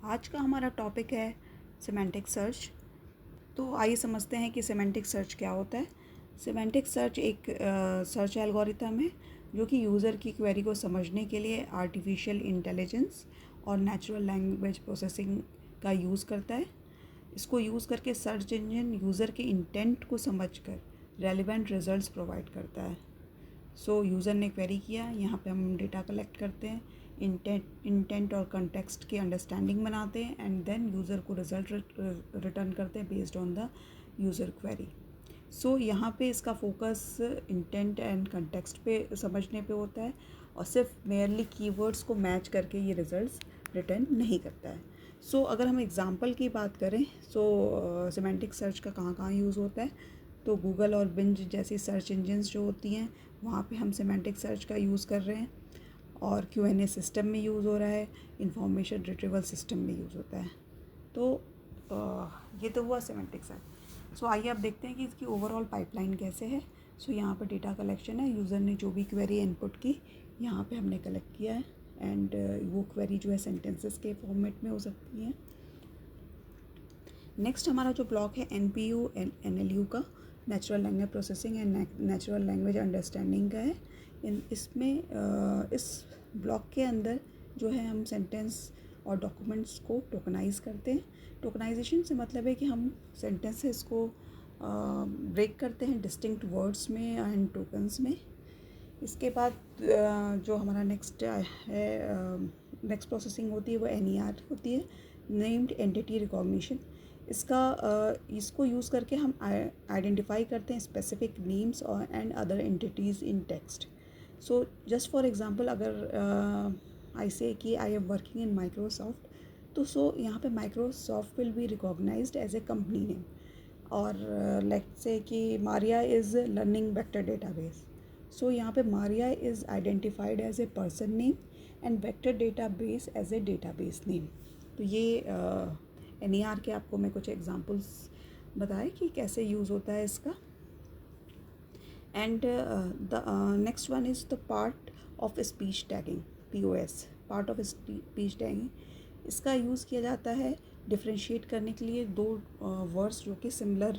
आज का हमारा टॉपिक है सिमेंटिक सर्च। तो आइए समझते हैं कि सिमेंटिक सर्च क्या होता है। सिमेंटिक सर्च एक सर्च एल्गोरिथम है जो कि यूज़र की क्वेरी को समझने के लिए आर्टिफिशियल इंटेलिजेंस और नेचुरल लैंग्वेज प्रोसेसिंग का यूज़ करता है। इसको यूज़ करके सर्च इंजन यूज़र के इंटेंट को समझकर रेलिवेंट रिजल्ट्स प्रोवाइड करता है। यूज़र ने क्वेरी किया, यहाँ पे हम डेटा कलेक्ट करते हैं, इंटेंट और कंटेक्स्ट की अंडरस्टैंडिंग बनाते हैं एंड देन यूज़र को रिज़ल्ट रिटर्न करते हैं based on the user query. यहाँ पे इसका फोकस इंटेंट एंड कंटेक्स्ट पे समझने पे होता है और सिर्फ मेयरली कीवर्ड्स को मैच करके ये रिज़ल्ट्स रिटर्न नहीं करता है। अगर हम एग्ज़ाम्पल की बात करें सिमेंटिक सर्च का कहाँ कहाँ यूज़ होता है, तो गूगल और बिंज जैसी सर्च इंजन्स जो होती हैं वहाँ पे हम सिमेंटिक सर्च का यूज़ कर रहे हैं और Q&A सिस्टम में यूज़ हो रहा है, इंफॉर्मेशन रिट्रीवल सिस्टम में यूज़ होता है। ये तो हुआ सिमेंटिक सर्च। आइए अब देखते हैं कि इसकी ओवरऑल पाइपलाइन कैसे है। यहाँ पर डेटा कलेक्शन है, यूज़र ने जो भी क्वेरी इनपुट की यहाँ पे हमने कलेक्ट किया है एंड वो क्वेरी जो है सेंटेंसेस के फॉर्मेट में हो सकती है। नेक्स्ट हमारा जो ब्लॉक है NPU NLU का, natural language processing and natural language understanding का है। इसमें इस ब्लॉक के अंदर जो है हम सेंटेंस और डॉक्यूमेंट्स को टोकनाइज़ करते हैं। टोकनाइजेशन से मतलब है कि हम सेंटेंसेस को ब्रेक करते हैं डिस्टिंक्ट वर्ड्स में एंड टोकन्स में। इसके बाद जो हमारा नेक्स्ट प्रोसेसिंग होती है वो NER होती है, नेम्ड एंटिटी रिकॉग्निशन। इसको यूज़ करके हम आइडेंटिफाई करते हैं स्पेसिफिक नेम्स और and other entities in text. Just for example अगर आई से कि I am working in Microsoft, तो यहाँ पे Microsoft will be recognised as a company name. और लेट्स से कि Maria is learning vector database, यहाँ पे Maria is identified as a person name and vector database as a database name. तो ये NER के आपको मैं कुछ एग्जांपल्स बताए कि कैसे यूज़ होता है इसका। And the next one is the part of speech tagging, POS, part of speech tagging. इसका यूज़ किया जाता है डिफ्रेंशिएट करने के लिए दो वर्ड्स जो कि सिमिलर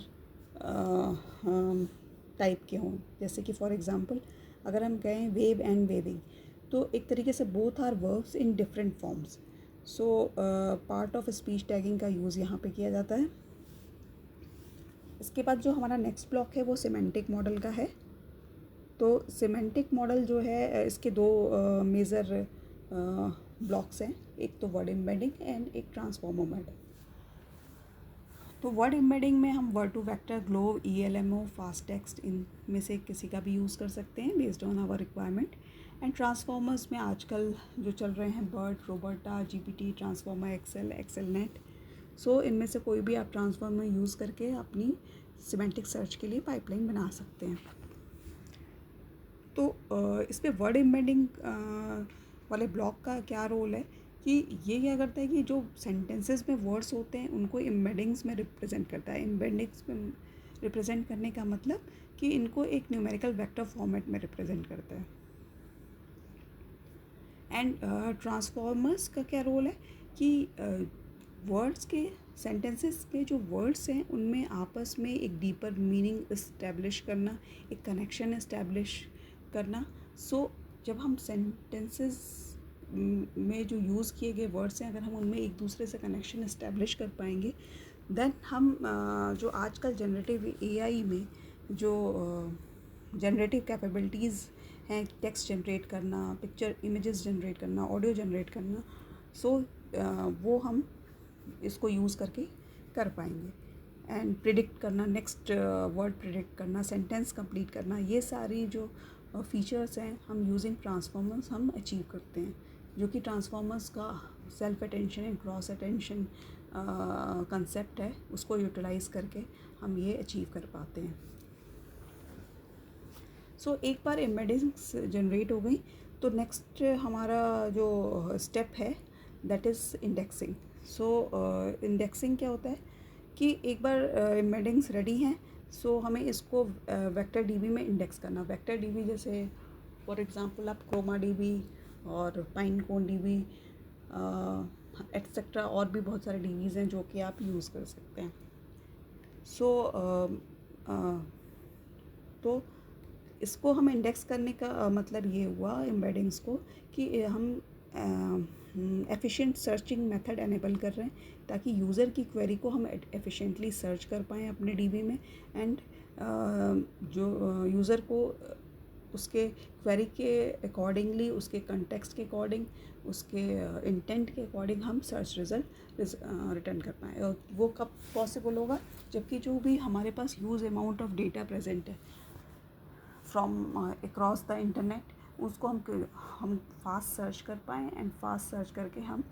टाइप के हों। जैसे कि फॉर एग्ज़ाम्पल अगर हम कहें वेव एंड वेविंग, तो एक तरीके से both are verbs in different forms. Part of speech tagging का यूज़ यहाँ पे किया जाता है। इसके बाद जो हमारा नेक्स्ट ब्लॉक है वो सिमेंटिक मॉडल का है। तो सिमेंटिक मॉडल जो है इसके दो मेजर ब्लॉक्स हैं, एक तो वर्ड एम्बेडिंग एंड एक ट्रांसफॉर्मर मॉडल। तो वर्ड एम्बेडिंग में हम word to vector, glove, ELMO, fast text, इनमें से किसी का भी यूज़ कर सकते हैं based on our requirement. And transformers में आजकल जो चल रहे हैं BERT, RoBERTa, GPT, transformer, XLNet. इनमें से कोई भी आप ट्रांसफॉर्मर यूज़ करके अपनी सिमेंटिक सर्च के लिए पाइपलाइन बना सकते हैं। तो इस पर वर्ड एम्बेडिंग वाले ब्लॉक का क्या रोल है कि ये क्या करता है कि जो सेंटेंसेस में वर्ड्स होते हैं उनको एम्बेडिंग्स में रिप्रेजेंट करता है। एम्बेडिंग्स में रिप्रेजेंट करने का मतलब कि इनको एक न्यूमेरिकल वेक्टर फॉर्मेट में रिप्रेजेंट करता है। एंड ट्रांसफॉर्मर्स का क्या रोल है कि वर्ड्स के सेंटेंसेस के जो वर्ड्स हैं उनमें आपस में एक डीपर मीनिंग इस्टेब्लिश करना, एक कनेक्शन इस्टेब्लिश करना। जब हम सेंटेंसेस में जो यूज़ किए गए वर्ड्स हैं अगर हम उनमें एक दूसरे से कनेक्शन इस्टेब्लिश कर पाएंगे, देन हम जो आजकल जनरेटिव AI में जो जनरेटिव कैपेबिलिटीज़ हैं, टेक्स्ट जनरेट करना, पिक्चर इमेजेस जनरेट करना, ऑडियो जनरेट करना, वो हम इसको यूज़ करके कर पाएंगे। एंड प्रिडिक्ट करना, नेक्स्ट वर्ड प्रिडिक्ट करना, सेंटेंस कंप्लीट करना, ये सारी जो फीचर्स हैं हम यूजिंग ट्रांसफॉर्मर्स हम अचीव करते हैं, जो कि ट्रांसफॉर्मर्स का self attention and cross attention concept है, उसको यूटिलाइज़ करके हम ये अचीव कर पाते हैं। एक बार एम्बेडिंग्स जनरेट हो गई तो नेक्स्ट हमारा जो स्टेप है दैट इज़ इंडेक्सिंग। इंडेक्सिंग क्या होता है कि एक बार एम्बेडिंग्स रेडी हैं हमें इसको वेक्टर DB में इंडेक्स करना। वेक्टर DB जैसे फॉर एग्जांपल आप क्रोमा DB और पाइनकोन DB एट्सेट्रा और भी बहुत सारे डीवीज़ हैं जो कि आप यूज़ कर सकते हैं। सो तो इसको हम इंडेक्स करने का मतलब ये हुआ एम्बेडिंग्स को कि हम एफिशिएंट सर्चिंग मेथड एनेबल कर रहे हैं ताकि यूज़र की क्वेरी को हम एफिशिएंटली सर्च कर पाएँ अपने डीबी में, एंड जो यूज़र को उसके क्वेरी के अकॉर्डिंगली, उसके कंटेक्स्ट के अकॉर्डिंग, उसके इंटेंट के अकॉर्डिंग हम सर्च रिज़ल्ट रिटर्न कर पाएँ। और वो कब पॉसिबल होगा, जबकि जो भी हमारे पास huge amount of data present है फ्रॉम अक्रॉस द इंटरनेट, उसको हम फास्ट सर्च कर पाएँ, एंड फास्ट सर्च करके हम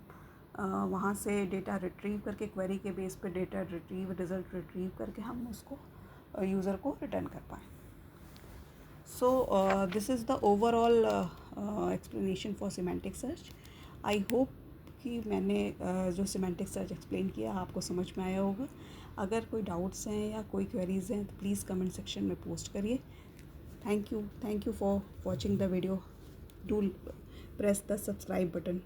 वहाँ से डेटा रिट्रीव करके, क्वेरी के बेस पे डेटा रिज़ल्ट रिट्रीव करके हम उसको यूज़र को रिटर्न कर पाएँ। So this is the overall explanation for semantic search. I hope कि मैंने जो semantic search एक्सप्लेन किया आपको समझ में आया होगा। अगर कोई डाउट्स हैं या कोई क्वेरीज़ हैं तो प्लीज़ कमेंट सेक्शन में पोस्ट करिए। Thank you for watching the video. Do press the subscribe button.